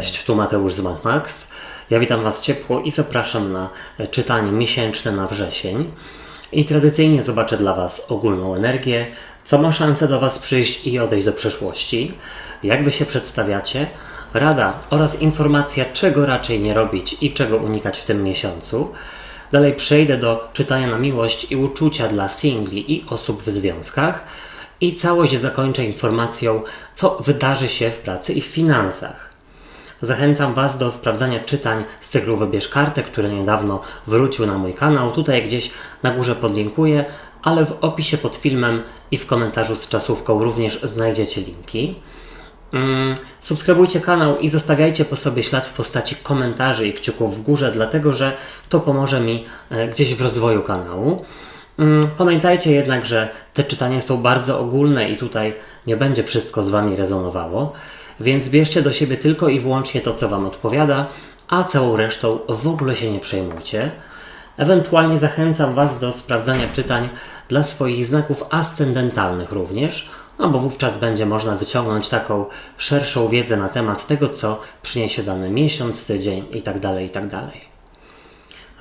Cześć, tu Mateusz z Max. Ja witam Was ciepło i zapraszam na czytanie miesięczne na wrzesień. I tradycyjnie zobaczę dla Was ogólną energię, co ma szansę do Was przyjść i odejść do przeszłości, jak Wy się przedstawiacie, rada oraz informacja, czego raczej nie robić i czego unikać w tym miesiącu. Dalej przejdę do czytania na miłość i uczucia dla singli i osób w związkach. I całość zakończę informacją, co wydarzy się w pracy i w finansach. Zachęcam Was do sprawdzania czytań z cyklu Wybierz kartę, który niedawno wrócił na mój kanał. Tutaj gdzieś na górze podlinkuję, ale w opisie pod filmem i w komentarzu z czasówką również znajdziecie linki. Subskrybujcie kanał i zostawiajcie po sobie ślad w postaci komentarzy i kciuków w górze, dlatego że to pomoże mi gdzieś w rozwoju kanału. Pamiętajcie jednak, że te czytania są bardzo ogólne i tutaj nie będzie wszystko z Wami rezonowało, więc bierzcie do siebie tylko i wyłącznie to, co Wam odpowiada, a całą resztą w ogóle się nie przejmujcie. Ewentualnie zachęcam Was do sprawdzania czytań dla swoich znaków ascendentalnych również, no bo wówczas będzie można wyciągnąć taką szerszą wiedzę na temat tego, co przyniesie dany miesiąc, tydzień itd., itd.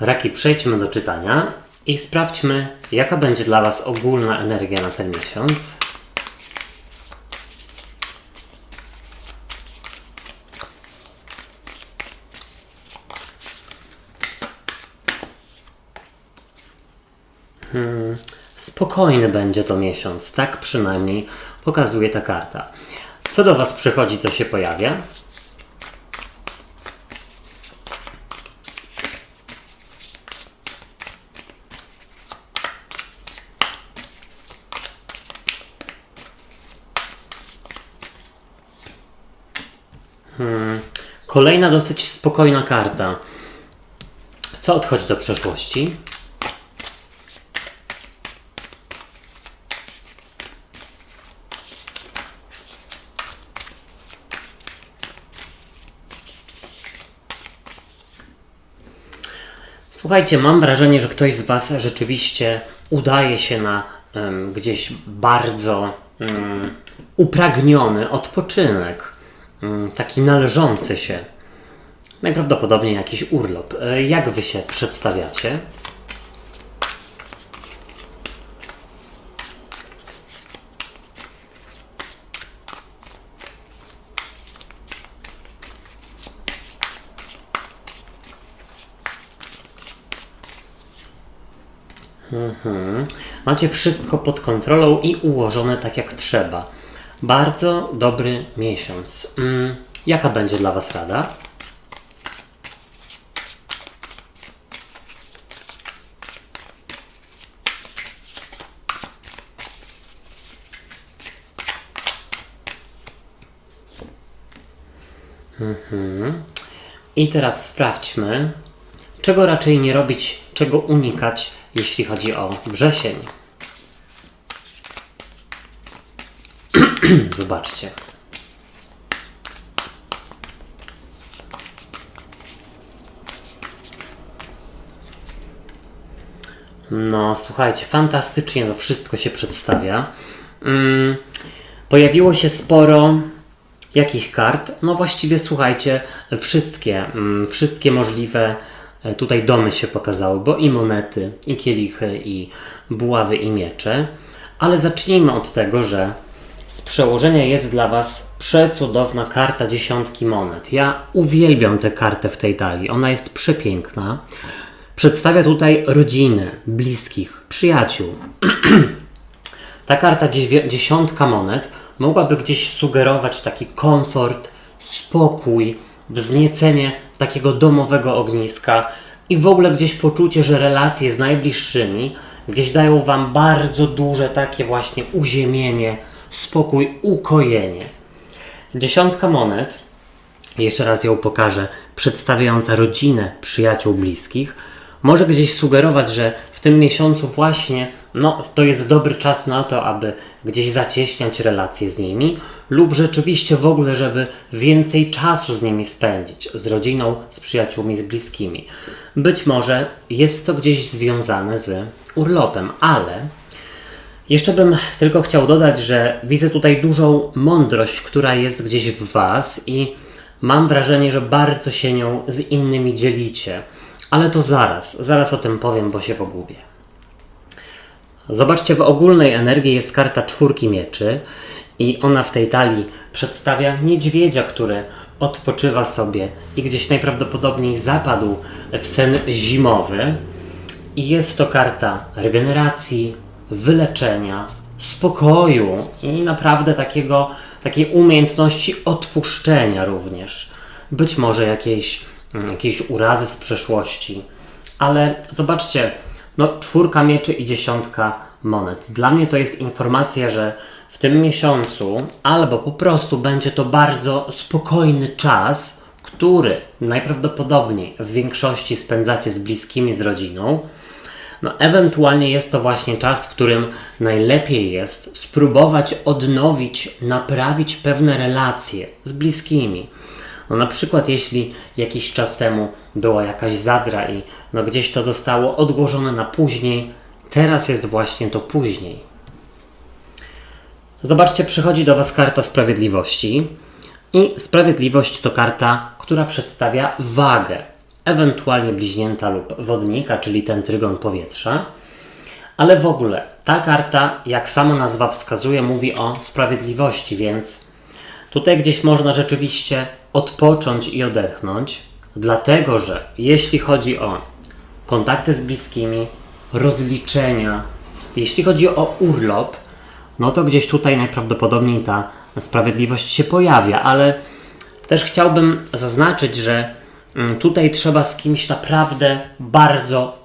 Raki, przejdźmy do czytania i sprawdźmy, jaka będzie dla Was ogólna energia na ten miesiąc. Spokojny będzie to miesiąc, tak przynajmniej pokazuje ta karta. Co do Was przychodzi, co się pojawia? Kolejna dosyć spokojna karta. Co odchodzi do przeszłości? Słuchajcie, mam wrażenie, że ktoś z Was rzeczywiście udaje się na gdzieś bardzo upragniony odpoczynek, taki należący się. Najprawdopodobniej jakiś urlop. Jak Wy się przedstawiacie? Macie wszystko pod kontrolą i ułożone tak jak trzeba. Bardzo dobry miesiąc. Jaka będzie dla Was rada? I teraz sprawdźmy, czego raczej nie robić, czego unikać, jeśli chodzi o wrzesień. Wybaczcie. No, słuchajcie, fantastycznie to wszystko się przedstawia. Pojawiło się sporo jakich kart? No właściwie, słuchajcie, wszystkie możliwe tutaj domy się pokazały, bo i monety, i kielichy, i buławy, i miecze. Ale zacznijmy od tego, że z przełożenia jest dla Was przecudowna karta dziesiątki monet. Ja uwielbiam tę kartę w tej talii. Ona jest przepiękna. Przedstawia tutaj rodziny, bliskich, przyjaciół. Ta karta dziesiątka monet mogłaby gdzieś sugerować taki komfort, spokój, wzniecenie takiego domowego ogniska i w ogóle gdzieś poczucie, że relacje z najbliższymi gdzieś dają Wam bardzo duże takie właśnie uziemienie, spokój, ukojenie. Dziesiątka monet, jeszcze raz ją pokażę, przedstawiająca rodzinę, przyjaciół, bliskich, może gdzieś sugerować, że w tym miesiącu właśnie to jest dobry czas na to, aby gdzieś zacieśniać relacje z nimi lub rzeczywiście w ogóle, żeby więcej czasu z nimi spędzić, z rodziną, z przyjaciółmi, z bliskimi. Być może jest to gdzieś związane z urlopem, ale jeszcze bym tylko chciał dodać, że widzę tutaj dużą mądrość, która jest gdzieś w Was i mam wrażenie, że bardzo się nią z innymi dzielicie. Ale to zaraz o tym powiem, bo się pogubię. Zobaczcie, w ogólnej energii jest karta 4 mieczy i ona w tej talii przedstawia niedźwiedzia, który odpoczywa sobie i gdzieś najprawdopodobniej zapadł w sen zimowy. I jest to karta regeneracji, wyleczenia, spokoju i naprawdę takiej umiejętności odpuszczenia również. Być może jakiejś urazy z przeszłości. Ale zobaczcie, 4 mieczy i 10 monet. Dla mnie to jest informacja, że w tym miesiącu albo po prostu będzie to bardzo spokojny czas, który najprawdopodobniej w większości spędzacie z bliskimi, z rodziną. Ewentualnie jest to właśnie czas, w którym najlepiej jest spróbować odnowić, naprawić pewne relacje z bliskimi. Na przykład jeśli jakiś czas temu była jakaś zadra i gdzieś to zostało odłożone na później, teraz jest właśnie to później. Zobaczcie, przychodzi do Was karta sprawiedliwości i sprawiedliwość to karta, która przedstawia wagę, ewentualnie bliźnięta lub wodnika, czyli ten trygon powietrza. Ale w ogóle ta karta, jak sama nazwa wskazuje, mówi o sprawiedliwości, więc tutaj gdzieś można rzeczywiście odpocząć i odetchnąć, dlatego że jeśli chodzi o kontakty z bliskimi, rozliczenia, jeśli chodzi o urlop, to gdzieś tutaj najprawdopodobniej ta sprawiedliwość się pojawia, ale też chciałbym zaznaczyć, że tutaj trzeba z kimś naprawdę bardzo,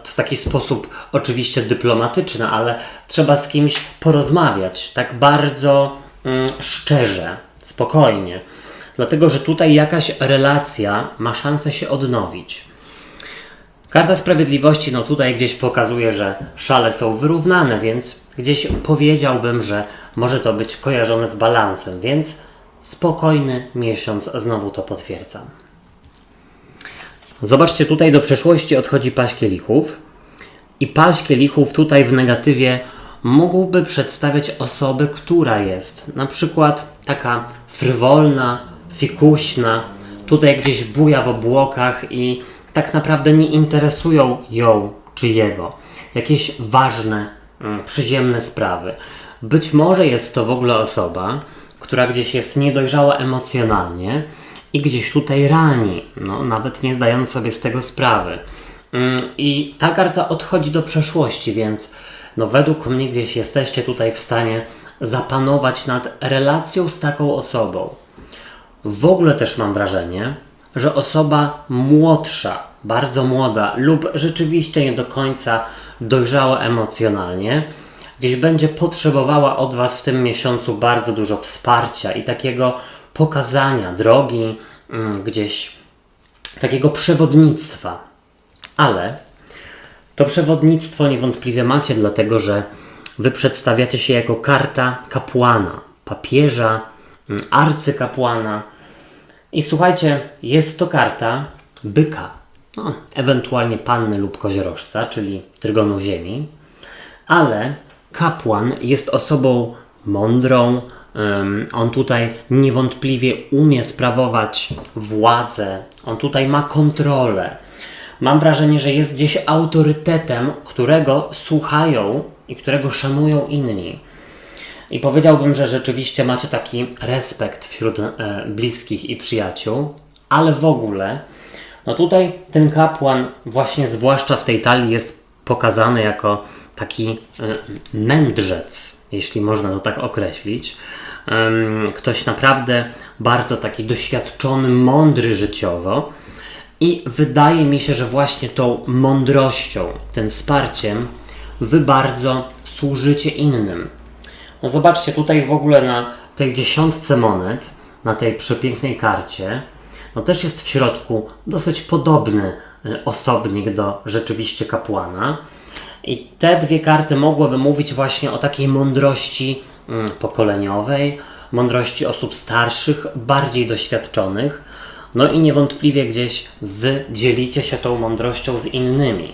w taki sposób oczywiście dyplomatyczny, ale trzeba z kimś porozmawiać, tak bardzo szczerze, spokojnie. Dlatego, że tutaj jakaś relacja ma szansę się odnowić. Karta sprawiedliwości, tutaj gdzieś pokazuje, że szale są wyrównane, więc gdzieś powiedziałbym, że może to być kojarzone z balansem, więc spokojny miesiąc, znowu to potwierdzam. Zobaczcie, tutaj do przeszłości odchodzi paź kielichów i paź kielichów tutaj w negatywie mógłby przedstawiać osobę, która jest na przykład taka frywolna, fikuśna, tutaj gdzieś buja w obłokach i tak naprawdę nie interesują ją czy jego jakieś ważne, przyziemne sprawy. Być może jest to w ogóle osoba, która gdzieś jest niedojrzała emocjonalnie i gdzieś tutaj rani, nawet nie zdając sobie z tego sprawy. I ta karta odchodzi do przeszłości, więc według mnie gdzieś jesteście tutaj w stanie zapanować nad relacją z taką osobą. W ogóle też mam wrażenie, że osoba młodsza, bardzo młoda lub rzeczywiście nie do końca dojrzała emocjonalnie, gdzieś będzie potrzebowała od Was w tym miesiącu bardzo dużo wsparcia i takiego pokazania drogi, gdzieś takiego przewodnictwa. Ale to przewodnictwo niewątpliwie macie, dlatego że Wy przedstawiacie się jako karta kapłana, papieża, arcykapłana. I słuchajcie, jest to karta byka, ewentualnie panny lub koziorożca, czyli trygonu ziemi, ale kapłan jest osobą mądrą, on tutaj niewątpliwie umie sprawować władzę, on tutaj ma kontrolę. Mam wrażenie, że jest gdzieś autorytetem, którego słuchają i którego szanują inni. I powiedziałbym, że rzeczywiście macie taki respekt wśród bliskich i przyjaciół, ale w ogóle, tutaj ten kapłan właśnie zwłaszcza w tej talii jest pokazany jako taki mędrzec, jeśli można to tak określić. Ktoś naprawdę bardzo taki doświadczony, mądry życiowo i wydaje mi się, że właśnie tą mądrością, tym wsparciem Wy bardzo służycie innym. Zobaczcie, tutaj w ogóle na tej 10 monet, na tej przepięknej karcie, też jest w środku dosyć podobny osobnik do rzeczywiście kapłana. I te dwie karty mogłyby mówić właśnie o takiej mądrości pokoleniowej, mądrości osób starszych, bardziej doświadczonych. I niewątpliwie gdzieś Wy dzielicie się tą mądrością z innymi.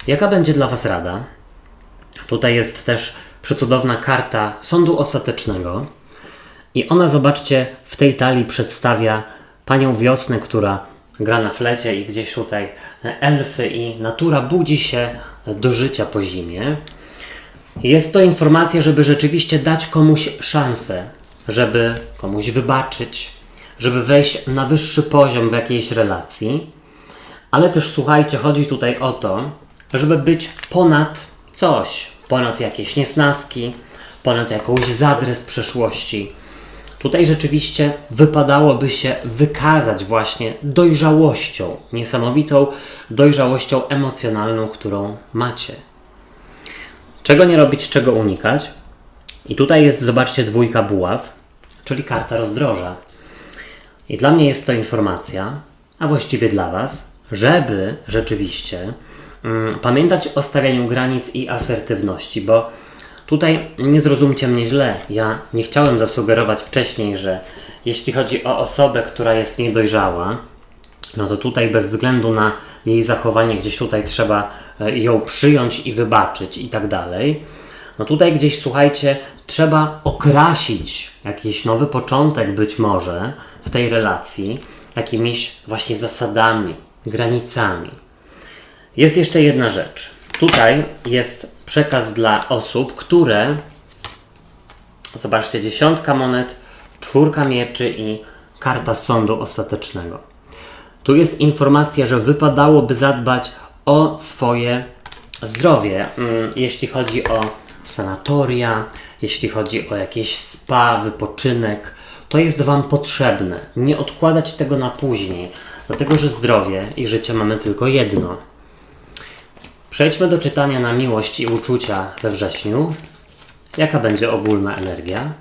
Jaka będzie dla Was rada? Tutaj jest też przecudowna karta sądu ostatecznego I ona, zobaczcie, w tej talii przedstawia panią Wiosnę, która gra na flecie i gdzieś tutaj elfy i natura budzi się do życia po zimie. Jest to informacja, żeby rzeczywiście dać komuś szansę, żeby komuś wybaczyć, żeby wejść na wyższy poziom w jakiejś relacji. Ale też, słuchajcie, chodzi tutaj o to, żeby być ponad coś, ponad jakieś niesnaski, ponad jakąś zadrę z przeszłości. Tutaj rzeczywiście wypadałoby się wykazać właśnie dojrzałością, niesamowitą dojrzałością emocjonalną, którą macie. Czego nie robić, czego unikać? I tutaj jest, zobaczcie, dwójka buław, czyli karta rozdroża. I dla mnie jest to informacja, a właściwie dla Was, żeby rzeczywiście pamiętać o stawianiu granic i asertywności, bo tutaj nie zrozumcie mnie źle. Ja nie chciałem zasugerować wcześniej, że jeśli chodzi o osobę, która jest niedojrzała, no to tutaj bez względu na jej zachowanie gdzieś tutaj trzeba ją przyjąć i wybaczyć i tak dalej. No tutaj gdzieś, słuchajcie, trzeba okrasić jakiś nowy początek być może w tej relacji jakimiś właśnie zasadami, granicami. Jest jeszcze jedna rzecz. Tutaj jest przekaz dla osób, które, zobaczcie, 10 monet, 4 mieczy i karta sądu ostatecznego. Tu jest informacja, że wypadałoby zadbać o swoje zdrowie, jeśli chodzi o sanatoria, jeśli chodzi o jakieś spa, wypoczynek. To jest Wam potrzebne. Nie odkładać tego na później, dlatego że zdrowie i życie mamy tylko jedno. Przejdźmy do czytania na miłość i uczucia we wrześniu. Jaka będzie ogólna energia?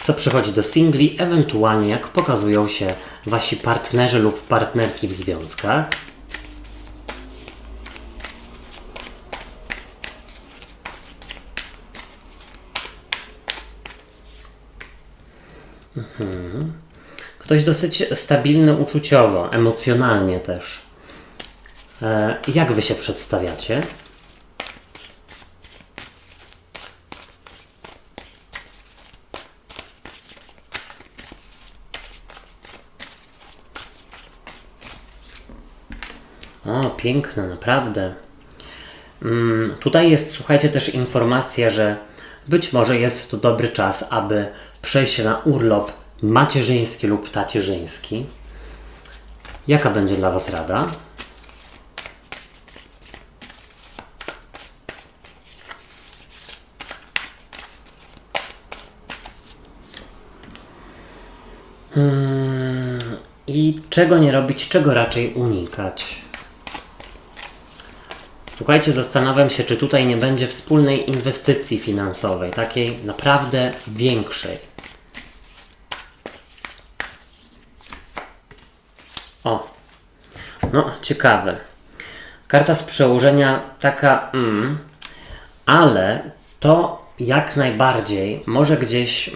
Co przychodzi do singli, ewentualnie jak pokazują się Wasi partnerzy lub partnerki w związkach? Ktoś dosyć stabilny uczuciowo, emocjonalnie też. Jak Wy się przedstawiacie? O, piękne, naprawdę. Tutaj jest, słuchajcie, też informacja, że być może jest to dobry czas, aby przejść na urlop macierzyński lub tacierzyński. Jaka będzie dla Was rada? I czego nie robić, czego raczej unikać? Słuchajcie, zastanawiam się, czy tutaj nie będzie wspólnej inwestycji finansowej, takiej naprawdę większej. O, no ciekawe. Karta z przełożenia taka, ale to jak najbardziej może gdzieś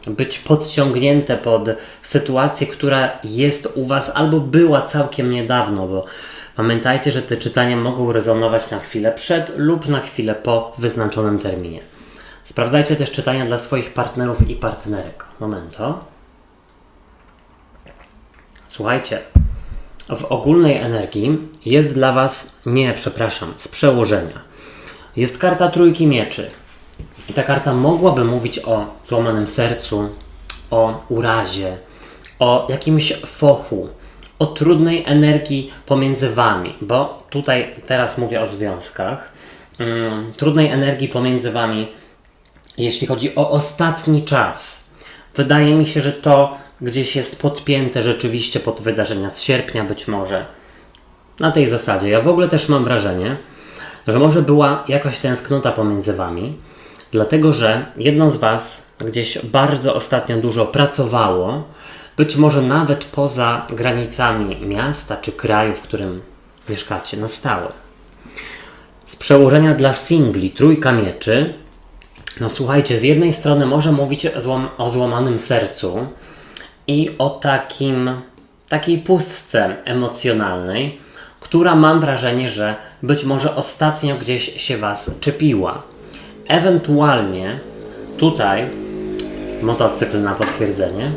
być podciągnięte pod sytuację, która jest u Was albo była całkiem niedawno, bo pamiętajcie, że te czytania mogą rezonować na chwilę przed lub na chwilę po wyznaczonym terminie. Sprawdzajcie też czytania dla swoich partnerów i partnerek. Momento. Słuchajcie, w ogólnej energii jest dla Was, z przełożenia. Jest karta trójki mieczy. I ta karta mogłaby mówić o złamanym sercu, o urazie, o jakimś fochu, o trudnej energii pomiędzy Wami, bo tutaj teraz mówię o związkach, trudnej energii pomiędzy Wami, jeśli chodzi o ostatni czas. Wydaje mi się, że to gdzieś jest podpięte rzeczywiście pod wydarzenia z sierpnia być może. Na tej zasadzie. Ja w ogóle też mam wrażenie, że może była jakaś tęsknota pomiędzy Wami, dlatego że jedno z Was gdzieś bardzo ostatnio dużo pracowało, być może nawet poza granicami miasta czy kraju, w którym mieszkacie na stałe. Z przełożenia dla singli trójka mieczy, no słuchajcie, z jednej strony może mówić o złamanym sercu, i o takiej pustce emocjonalnej, która mam wrażenie, że być może ostatnio gdzieś się Was czepiła. Ewentualnie tutaj motocykl na potwierdzenie.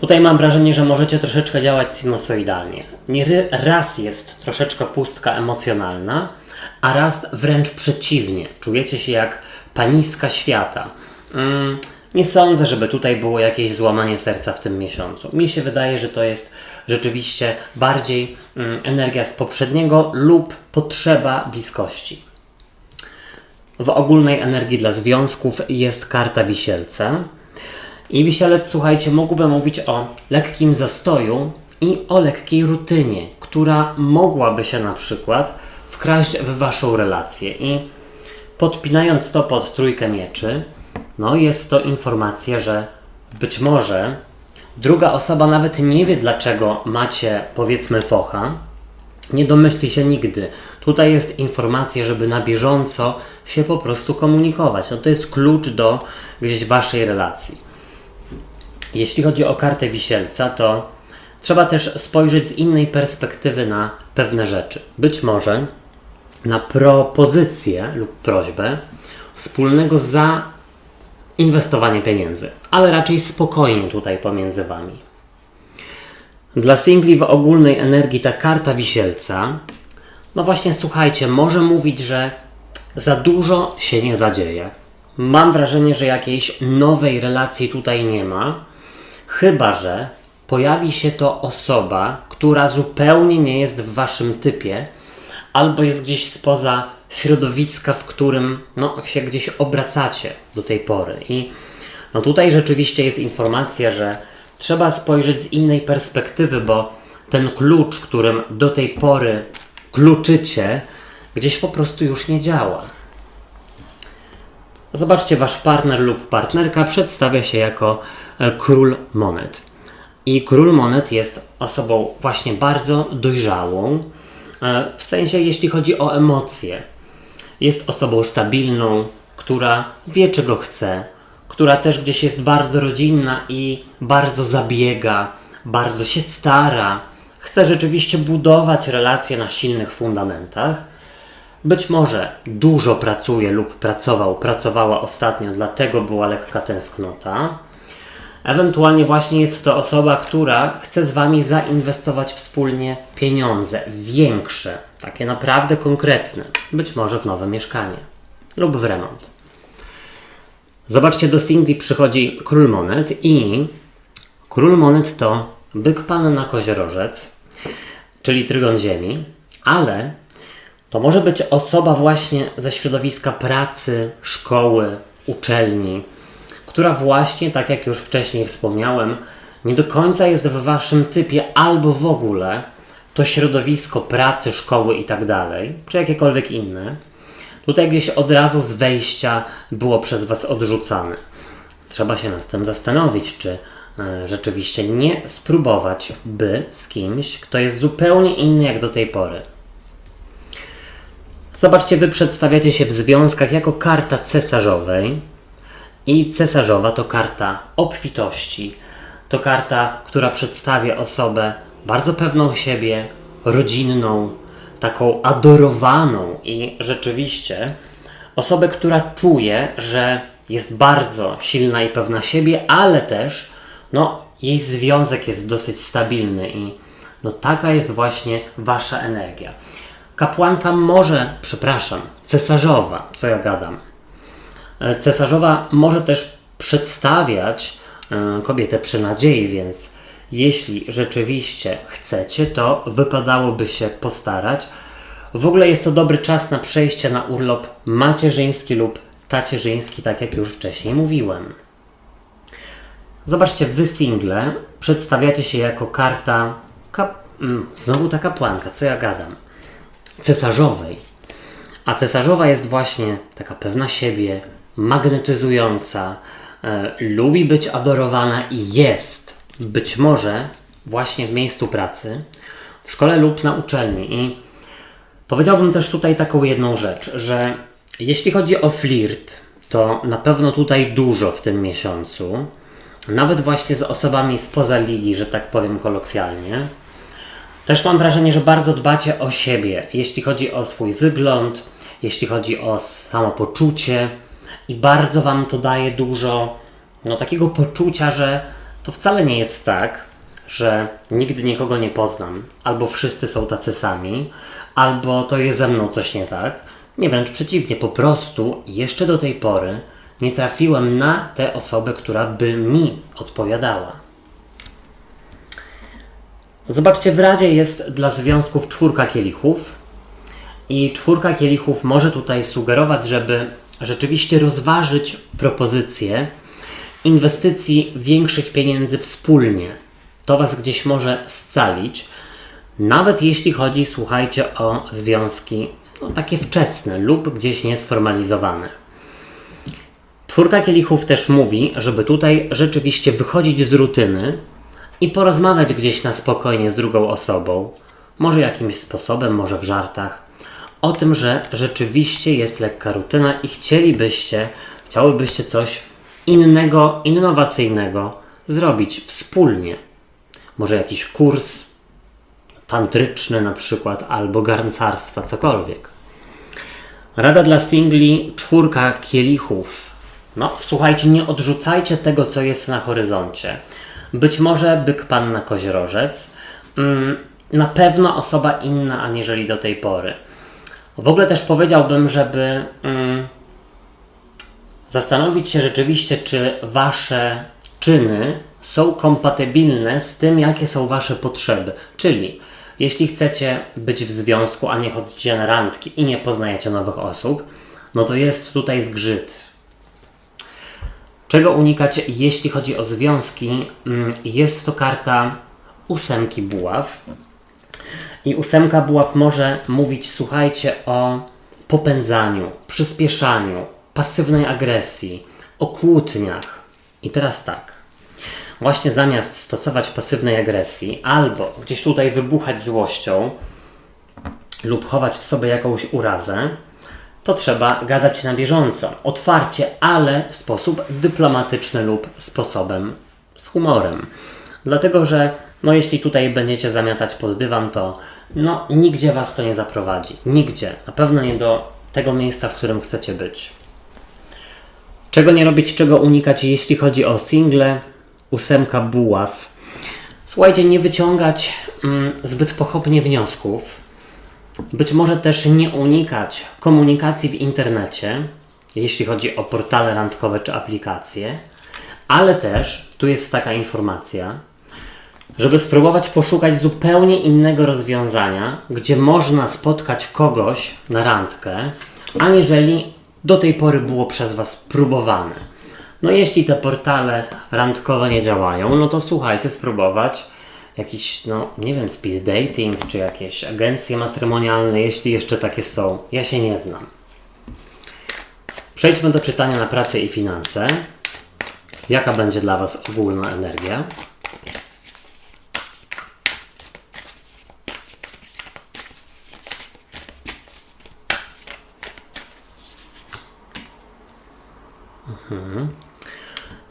Tutaj mam wrażenie, że możecie troszeczkę działać sinusoidalnie. Raz jest troszeczkę pustka emocjonalna, a raz wręcz przeciwnie. Czujecie się jak paniska świata. Nie sądzę, żeby tutaj było jakieś złamanie serca w tym miesiącu. Mi się wydaje, że to jest rzeczywiście bardziej energia z poprzedniego lub potrzeba bliskości. W ogólnej energii dla związków jest karta Wisielca. I Wisielec, słuchajcie, mógłbym mówić o lekkim zastoju i o lekkiej rutynie, która mogłaby się na przykład wkraść w Waszą relację. I podpinając to pod trójkę mieczy, no jest to informacja, że być może druga osoba nawet nie wie, dlaczego macie, powiedzmy, focha. Nie domyśli się nigdy. Tutaj jest informacja, żeby na bieżąco się po prostu komunikować. No to jest klucz do gdzieś Waszej relacji. Jeśli chodzi o kartę Wisielca, to trzeba też spojrzeć z innej perspektywy na pewne rzeczy. Być może na propozycję lub prośbę wspólnego zainwestowania pieniędzy, ale raczej spokojnie tutaj pomiędzy Wami. Dla singli w ogólnej energii ta karta Wisielca, no właśnie słuchajcie, może mówić, że za dużo się nie zadzieje. Mam wrażenie, że jakiejś nowej relacji tutaj nie ma, chyba że pojawi się to osoba, która zupełnie nie jest w Waszym typie, albo jest gdzieś spoza środowiska, w którym się gdzieś obracacie do tej pory. I tutaj rzeczywiście jest informacja, że trzeba spojrzeć z innej perspektywy, bo ten klucz, którym do tej pory kluczycie, gdzieś po prostu już nie działa. Zobaczcie, Wasz partner lub partnerka przedstawia się jako król monet. I król monet jest osobą właśnie bardzo dojrzałą, w sensie jeśli chodzi o emocje. Jest osobą stabilną, która wie, czego chce, która też gdzieś jest bardzo rodzinna i bardzo zabiega, bardzo się stara, chce rzeczywiście budować relacje na silnych fundamentach. Być może dużo pracuje lub pracowała ostatnio, dlatego była lekka tęsknota. Ewentualnie właśnie jest to osoba, która chce z Wami zainwestować wspólnie pieniądze, większe, takie naprawdę konkretne, być może w nowe mieszkanie lub w remont. Zobaczcie, do singli przychodzi król monet i król monet to byk panna koziorożec, czyli trygon ziemi, ale to może być osoba właśnie ze środowiska pracy, szkoły, uczelni, która właśnie, tak jak już wcześniej wspomniałem, nie do końca jest w Waszym typie albo w ogóle to środowisko pracy, szkoły i tak dalej, czy jakiekolwiek inne, tutaj gdzieś od razu z wejścia było przez Was odrzucane. Trzeba się nad tym zastanowić, czy rzeczywiście nie spróbować by z kimś, kto jest zupełnie inny jak do tej pory. Zobaczcie, Wy przedstawiacie się w związkach jako karta cesarzowej i cesarzowa to karta obfitości. To karta, która przedstawia osobę bardzo pewną siebie, rodzinną, taką adorowaną i rzeczywiście osobę, która czuje, że jest bardzo silna i pewna siebie, ale też jej związek jest dosyć stabilny i taka jest właśnie Wasza energia. Kapłanka cesarzowa, co ja gadam? Cesarzowa może też przedstawiać kobietę przy nadziei, więc jeśli rzeczywiście chcecie, to wypadałoby się postarać. W ogóle jest to dobry czas na przejście na urlop macierzyński lub tacierzyński, tak jak już wcześniej mówiłem. Zobaczcie, Wy single przedstawiacie się jako karta znowu ta kapłanka, co ja gadam? Cesarzowej. A cesarzowa jest właśnie taka pewna siebie, magnetyzująca, lubi być adorowana i jest być może właśnie w miejscu pracy, w szkole lub na uczelni. I powiedziałbym też tutaj taką jedną rzecz, że jeśli chodzi o flirt, to na pewno tutaj dużo w tym miesiącu. nawet właśnie z osobami spoza ligi, że tak powiem kolokwialnie. Też mam wrażenie, że bardzo dbacie o siebie, jeśli chodzi o swój wygląd, jeśli chodzi o samopoczucie i bardzo Wam to daje dużo takiego poczucia, że to wcale nie jest tak, że nigdy nikogo nie poznam, albo wszyscy są tacy sami, albo to jest ze mną coś nie tak. Nie, wręcz przeciwnie, po prostu jeszcze do tej pory nie trafiłem na tę osobę, która by mi odpowiadała. Zobaczcie, w Radzie jest dla związków 4 kielichów i 4 kielichów może tutaj sugerować, żeby rzeczywiście rozważyć propozycję inwestycji większych pieniędzy wspólnie. To Was gdzieś może scalić, nawet jeśli chodzi, słuchajcie, o związki takie wczesne lub gdzieś niesformalizowane. 4 kielichów też mówi, żeby tutaj rzeczywiście wychodzić z rutyny i porozmawiać gdzieś na spokojnie z drugą osobą, może jakimś sposobem, może w żartach, o tym, że rzeczywiście jest lekka rutyna i chciałybyście coś innego, innowacyjnego zrobić wspólnie. Może jakiś kurs tantryczny na przykład, albo garncarstwa, cokolwiek. Rada dla singli 4 kielichów. Słuchajcie, nie odrzucajcie tego, co jest na horyzoncie. Być może byk panna koziorożec, na pewno osoba inna aniżeli do tej pory. W ogóle też powiedziałbym, żeby zastanowić się rzeczywiście, czy Wasze czyny są kompatybilne z tym, jakie są Wasze potrzeby. Czyli jeśli chcecie być w związku, a nie chodzicie na randki i nie poznajecie nowych osób, to jest tutaj zgrzyt. Czego unikać, jeśli chodzi o związki? Jest to karta 8 buław. I 8 buław może mówić, słuchajcie, o popędzaniu, przyspieszaniu, pasywnej agresji, o kłótniach. I teraz tak. Właśnie zamiast stosować pasywnej agresji albo gdzieś tutaj wybuchać złością lub chować w sobie jakąś urazę, to trzeba gadać na bieżąco, otwarcie, ale w sposób dyplomatyczny lub sposobem z humorem. Dlatego, że jeśli tutaj będziecie zamiatać pod dywan, to nigdzie Was to nie zaprowadzi. Nigdzie. Na pewno nie do tego miejsca, w którym chcecie być. Czego nie robić, czego unikać, jeśli chodzi o single? 8 buław. Słuchajcie, nie wyciągać zbyt pochopnie wniosków. Być może też nie unikać komunikacji w internecie, jeśli chodzi o portale randkowe czy aplikacje, ale też, tu jest taka informacja, żeby spróbować poszukać zupełnie innego rozwiązania, gdzie można spotkać kogoś na randkę, aniżeli do tej pory było przez Was próbowane. Jeśli te portale randkowe nie działają, to słuchajcie, spróbować jakiś, nie wiem, speed dating, czy jakieś agencje matrymonialne, jeśli jeszcze takie są. Ja się nie znam. Przejdźmy do czytania na pracę i finanse. Jaka będzie dla Was ogólna energia?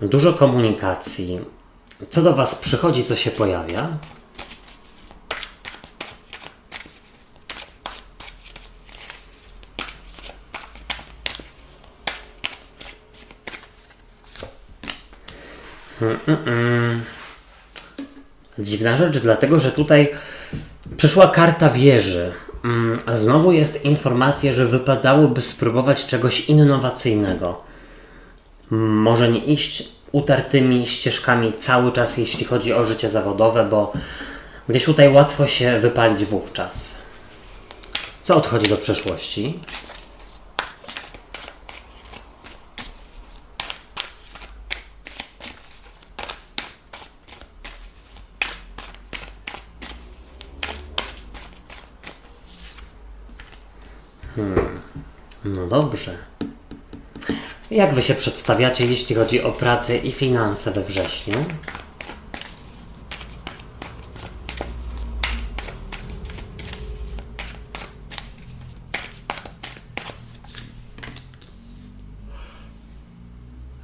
Dużo komunikacji. Co do Was przychodzi, co się pojawia? Dziwna rzecz, dlatego że tutaj przyszła karta wieży. A znowu jest informacja, że wypadałoby spróbować czegoś innowacyjnego. Może nie iść utartymi ścieżkami cały czas, jeśli chodzi o życie zawodowe, bo gdzieś tutaj łatwo się wypalić wówczas. Co odchodzi do przeszłości? No dobrze. Jak Wy się przedstawiacie, jeśli chodzi o pracę i finanse we wrześniu?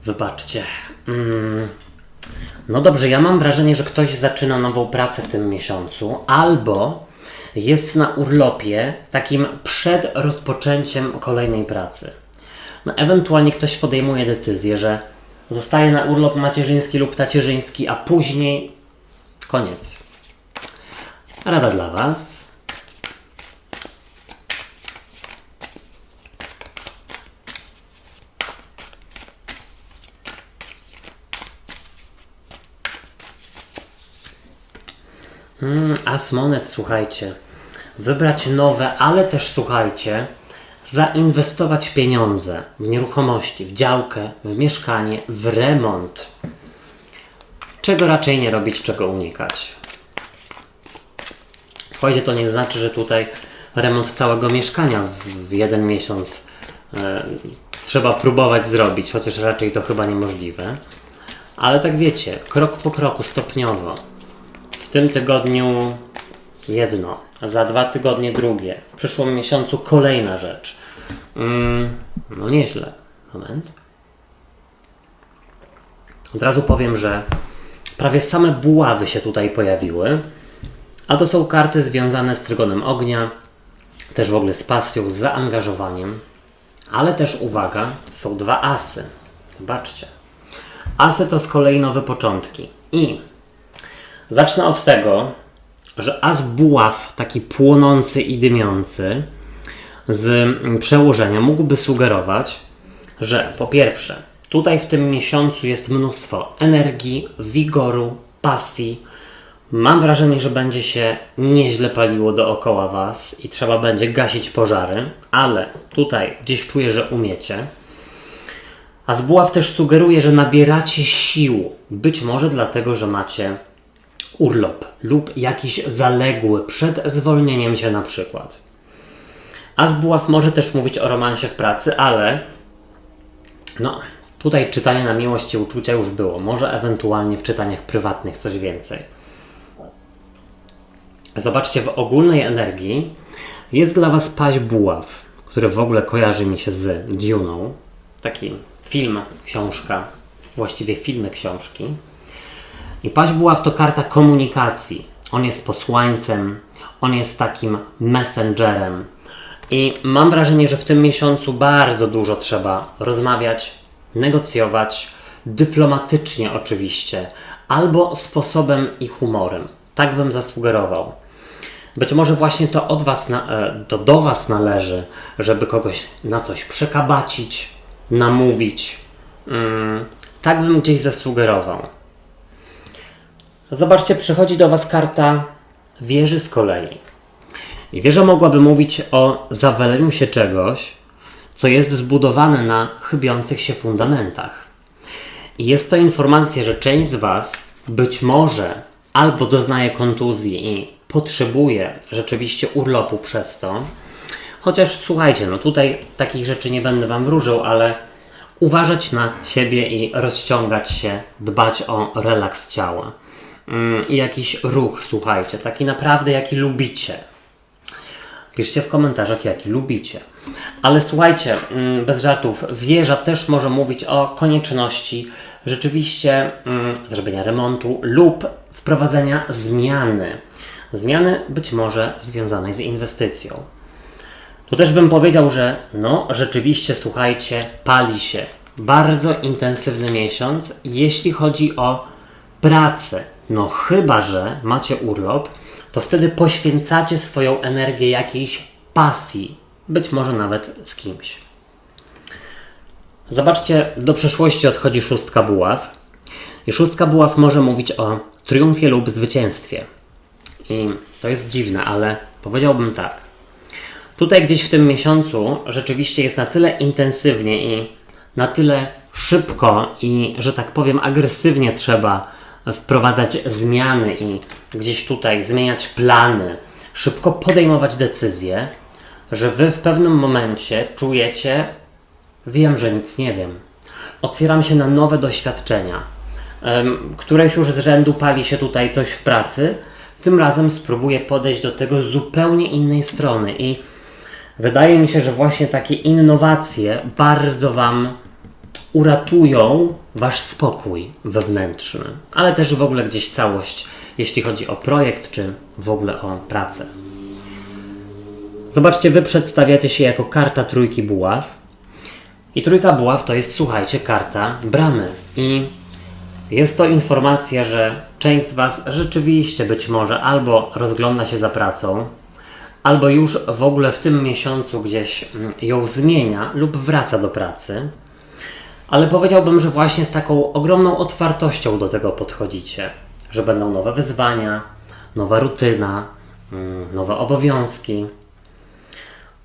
Wybaczcie. No dobrze, ja mam wrażenie, że ktoś zaczyna nową pracę w tym miesiącu, albo jest na urlopie takim przed rozpoczęciem kolejnej pracy. No, ewentualnie ktoś podejmuje decyzję, że zostaje na urlop macierzyński lub tacierzyński, a później koniec. Rada dla Was. As monet, słuchajcie. Wybrać nowe, ale też słuchajcie, zainwestować pieniądze w nieruchomości, w działkę, w mieszkanie, w remont. Czego raczej nie robić, czego unikać. Słuchajcie, to nie znaczy, że tutaj remont całego mieszkania w jeden miesiąc trzeba próbować zrobić, chociaż raczej to chyba niemożliwe. Ale tak wiecie, krok po kroku, stopniowo. W tym tygodniu jedno, za 2 tygodnie drugie, w przyszłym miesiącu kolejna rzecz. No nieźle. Moment. Od razu powiem, że prawie same buławy się tutaj pojawiły, a to są karty związane z trygonem ognia, też w ogóle z pasją, z zaangażowaniem, ale też uwaga, są 2 asy. Zobaczcie. Asy to z kolei nowe początki. I zacznę od tego, że as buław, taki płonący i dymiący, z przełożenia mógłby sugerować, że po pierwsze, tutaj w tym miesiącu jest mnóstwo energii, wigoru, pasji. Mam wrażenie, że będzie się nieźle paliło dookoła Was i trzeba będzie gasić pożary, ale tutaj gdzieś czuję, że umiecie. A z buław też sugeruje, że nabieracie sił, być może dlatego, że macie urlop lub jakiś zaległy przed zwolnieniem się na przykład. A z buław może też mówić o romansie w pracy, ale no, tutaj czytanie na miłość i uczucia już było. Może ewentualnie w czytaniach prywatnych coś więcej. Zobaczcie, w ogólnej energii jest dla Was paź buław, który w ogóle kojarzy mi się z Dune'ą. Taki film, książka, właściwie filmy, książki. I paź buław to karta komunikacji. On jest posłańcem, on jest takim messengerem. I mam wrażenie, że w tym miesiącu bardzo dużo trzeba rozmawiać, negocjować, dyplomatycznie oczywiście, albo sposobem i humorem. Tak bym zasugerował. Być może właśnie to od was to do Was należy, żeby kogoś na coś przekabacić, namówić. Tak bym gdzieś zasugerował. Zobaczcie, przychodzi do Was karta wieży z kolei. I wieża mogłaby mówić o zawaleniu się czegoś, co jest zbudowane na chybiących się fundamentach. I jest to informacja, że część z Was być może albo doznaje kontuzji i potrzebuje rzeczywiście urlopu przez to. Chociaż słuchajcie, no tutaj takich rzeczy nie będę Wam wróżył, ale uważać na siebie i rozciągać się, dbać o relaks ciała. I jakiś ruch, słuchajcie, taki naprawdę jaki lubicie. Piszcie w komentarzach, jaki lubicie. Ale słuchajcie, bez żartów, wieża też może mówić o konieczności rzeczywiście zrobienia remontu lub wprowadzenia zmiany. Zmiany być może związanej z inwestycją. Tu też bym powiedział, że no rzeczywiście, słuchajcie, pali się. Bardzo intensywny miesiąc, jeśli chodzi o pracę. No chyba że macie urlop, to wtedy poświęcacie swoją energię jakiejś pasji. Być może nawet z kimś. Zobaczcie, do przeszłości odchodzi 6 buław. I 6 buław może mówić o triumfie lub zwycięstwie. I to jest dziwne, ale powiedziałbym tak. Tutaj gdzieś w tym miesiącu rzeczywiście jest na tyle intensywnie i na tyle szybko i, że tak powiem, agresywnie trzeba wprowadzać zmiany i gdzieś tutaj zmieniać plany, szybko podejmować decyzje, że Wy w pewnym momencie czujecie, wiem, że nic nie wiem. Otwieram się na nowe doświadczenia. Któreś już z rzędu pali się tutaj coś w pracy, tym razem spróbuję podejść do tego z zupełnie innej strony i wydaje mi się, że właśnie takie innowacje bardzo Wam uratują wasz spokój wewnętrzny, ale też w ogóle gdzieś całość, jeśli chodzi o projekt, czy w ogóle o pracę. Zobaczcie, wy przedstawiacie się jako karta trójki buław i trójka buław to jest, słuchajcie, karta bramy i jest to informacja, że część z was rzeczywiście być może albo rozgląda się za pracą, albo już w ogóle w tym miesiącu gdzieś ją zmienia lub wraca do pracy, ale powiedziałbym, że właśnie z taką ogromną otwartością do tego podchodzicie, że będą nowe wyzwania, nowa rutyna, nowe obowiązki.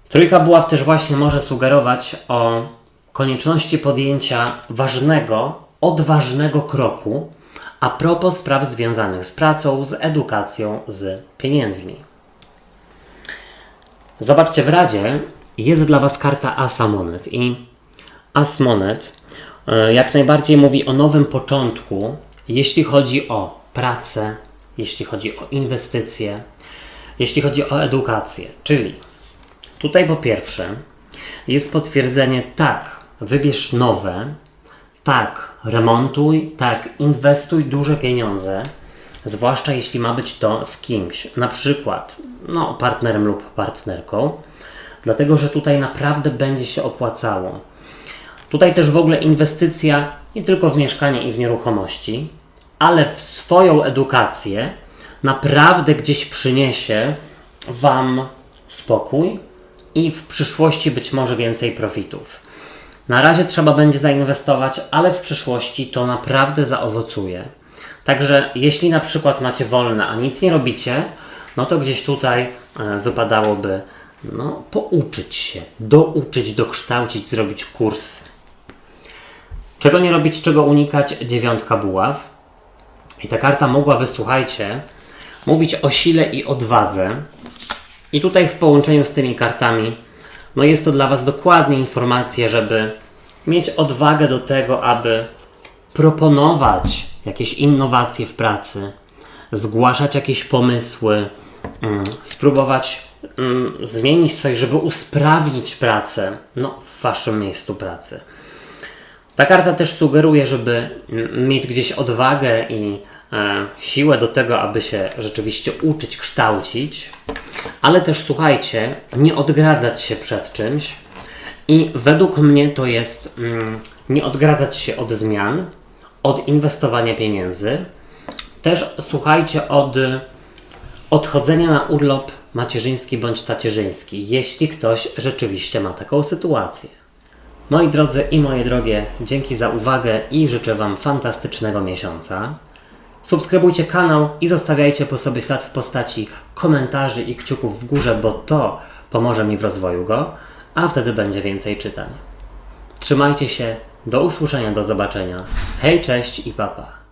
Trójka buław też właśnie może sugerować o konieczności podjęcia ważnego, odważnego kroku a propos spraw związanych z pracą, z edukacją, z pieniędzmi. Zobaczcie, w Radzie jest dla was karta Asa Monet i As Monet jak najbardziej mówi o nowym początku, jeśli chodzi o pracę, jeśli chodzi o inwestycje, jeśli chodzi o edukację. Czyli tutaj po pierwsze jest potwierdzenie tak, wybierz nowe, tak, remontuj, tak, inwestuj duże pieniądze, zwłaszcza jeśli ma być to z kimś, na przykład partnerem lub partnerką, dlatego że tutaj naprawdę będzie się opłacało. Tutaj też w ogóle inwestycja nie tylko w mieszkanie i w nieruchomości, ale w swoją edukację naprawdę gdzieś przyniesie wam spokój i w przyszłości być może więcej profitów. Na razie trzeba będzie zainwestować, ale w przyszłości to naprawdę zaowocuje. Także jeśli na przykład macie wolne, a nic nie robicie, no to gdzieś tutaj wypadałoby pouczyć się, douczyć, dokształcić, zrobić kurs. Czego nie robić, czego unikać? Dziewiątka buław. I ta karta mogłaby, słuchajcie, mówić o sile i odwadze. I tutaj w połączeniu z tymi kartami, jest to dla was dokładnie informacja, żeby mieć odwagę do tego, aby proponować jakieś innowacje w pracy, zgłaszać jakieś pomysły, spróbować zmienić coś, żeby usprawnić pracę w waszym miejscu pracy. Ta karta też sugeruje, żeby mieć gdzieś odwagę i siłę do tego, aby się rzeczywiście uczyć, kształcić, ale też, słuchajcie, nie odgradzać się przed czymś i według mnie to jest nie odgradzać się od zmian, od inwestowania pieniędzy, też, słuchajcie, od odchodzenia na urlop macierzyński bądź tacierzyński, jeśli ktoś rzeczywiście ma taką sytuację. Moi drodzy i moje drogie, dzięki za uwagę i życzę wam fantastycznego miesiąca. Subskrybujcie kanał i zostawiajcie po sobie ślad w postaci komentarzy i kciuków w górze, bo to pomoże mi w rozwoju go, a wtedy będzie więcej czytań. Trzymajcie się, do usłyszenia, do zobaczenia. Hej, cześć i pa pa.